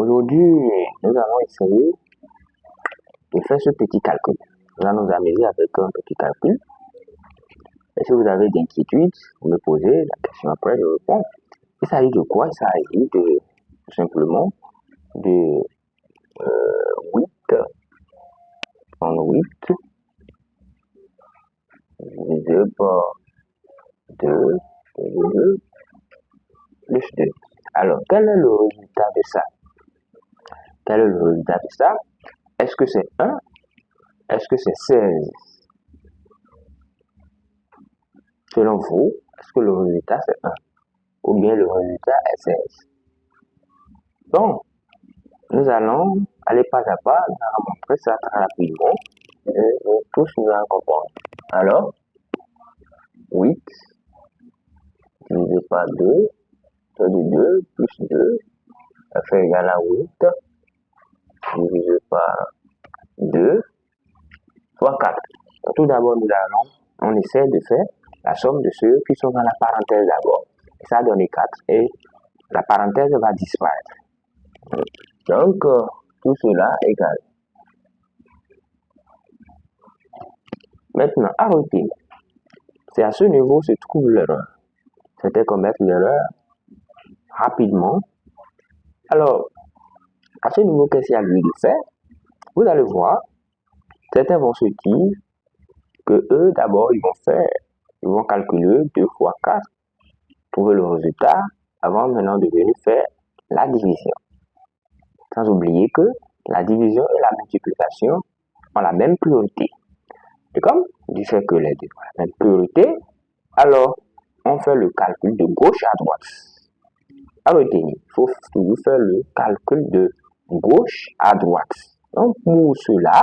Aujourd'hui, nous allons essayer de faire ce petit calcul. Nous allons nous amuser avec un petit calcul. Et si vous avez des inquiétudes, vous me posez la question après, je réponds. Il s'agit de quoi? Il s'agit de, tout simplement, de 8, prendre 8, divisé par 2, plus 2. Alors, quel est le résultat de ça? Quel est le résultat de ça? Est-ce que c'est 1? Est-ce que c'est 16? Selon vous, est-ce que le résultat c'est 1? Ou bien le résultat est 16? Donc, nous allons aller pas à pas, nous allons montrer ça très rapidement et nous tous nous allons comprendre. Alors, 8 divisé par 2, soit de 2 plus 2, ça fait égal à 8 divisé par 2, soit 4. Donc, tout d'abord, on essaie de faire la somme de ceux qui sont dans la parenthèse d'abord. Ça donne 4 et la parenthèse va disparaître. Donc, tout cela égale. Maintenant, à retenir, c'est à ce niveau se trouve l'erreur. C'était commettre l'erreur rapidement. Alors, à ce niveau, qu'est-ce qu'il y a lieu de faire? Vous allez voir, certains vont se dire que eux, d'abord, ils vont calculer 2 fois 4, trouver le résultat, avant maintenant de venir faire la division. Sans oublier que la division et la multiplication ont la même priorité. Et comme du fait que les deux ont la même priorité, alors on fait le calcul de gauche à droite. À retenir, il faut toujours faire le calcul de gauche à droite. Donc pour cela,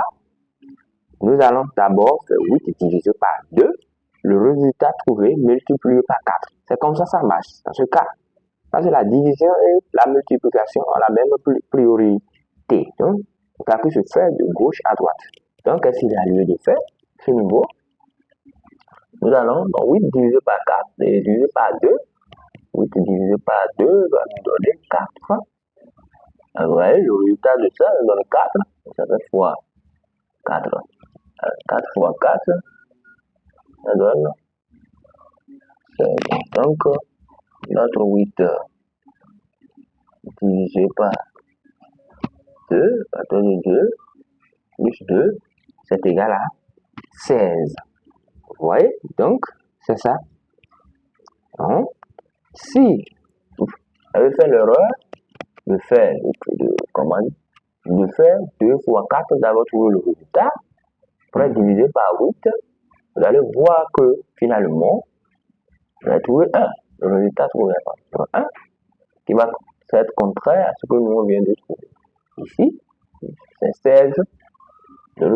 nous allons d'abord faire 8 divisé par 2, le résultat trouvé multiplié par 4. C'est comme ça marche dans ce cas. Parce que la division et la multiplication ont la même priorité. Donc, le calcul se fait de gauche à droite. Donc, qu'est-ce qu'il y a lieu de faire? Ce niveau, nous allons, donc 8 divisé par 4 et divisé par 2. 8 divisé par 2 va nous donner 4. Vous voyez, le résultat de ça nous donne 4. Ça fait fois 4. 4 fois 4, ça donne 16. Donc, notre 8 divisé par 2, partant de 2, plus 2, c'est égal à 16. Vous voyez? Donc, c'est ça. Donc, si vous avez fait l'erreur de faire, de faire 2 fois 4, d'abord trouver le résultat, après diviser par 8, vous allez voir que finalement, vous allez trouver 1. Le résultat trouvé par 1 qui va être contraire à ce que nous venons de trouver. Ici, c'est 16. La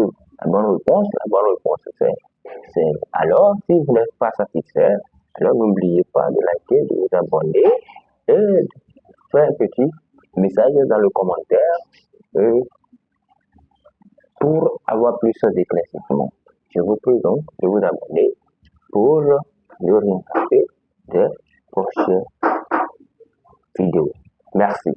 bonne réponse, c'est 16. Alors, si vous n'êtes pas satisfait, alors n'oubliez pas de liker, de vous abonner et de faire un petit message dans le commentaire pour avoir plus d'éclaircissements. Je vous prie donc de vous abonner pour ne rien rater des prochaines vidéos. Merci.